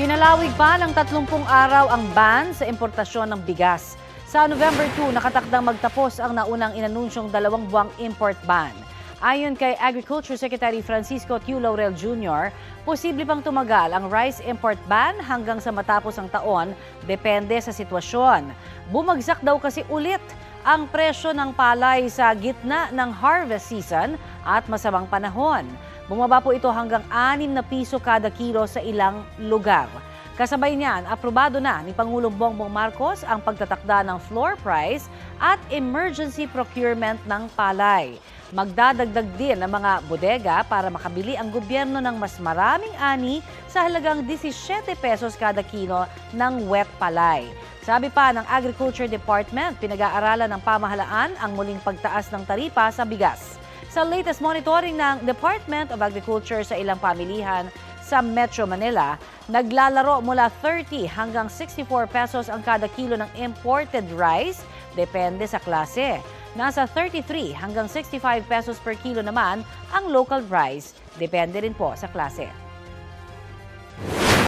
Pinalawig pa ng 30 araw ang ban sa importasyon ng bigas. Sa November 2, nakatakdang magtapos ang naunang inanunsyong 2 buwang import ban. Ayon kay Agriculture Secretary Francisco Tiu Laurel Jr., posible pang tumagal ang rice import ban hanggang sa matapos ang taon, depende sa sitwasyon. Bumagsak daw kasi ulit ang presyo ng palay sa gitna ng harvest season at masamang panahon. Bumaba po ito hanggang 6 na piso kada kilo sa ilang lugar. Kasabay niyan, aprobado na ni Pangulong Bongbong Marcos ang pagtatakda ng floor price at emergency procurement ng palay. Magdadagdag din ng mga bodega para makabili ang gobyerno ng mas maraming ani sa halagang 17 pesos kada kilo ng wet palay. Sabi pa ng Agriculture Department, pinag-aaralan ng pamahalaan ang muling pagtaas ng taripa sa bigas. Sa latest monitoring ng Department of Agriculture sa ilang pamilihan sa Metro Manila, naglalaro mula 30 hanggang 64 pesos ang kada kilo ng imported rice, depende sa klase. Nasa 33 hanggang 65 pesos per kilo naman ang local rice, depende rin po sa klase.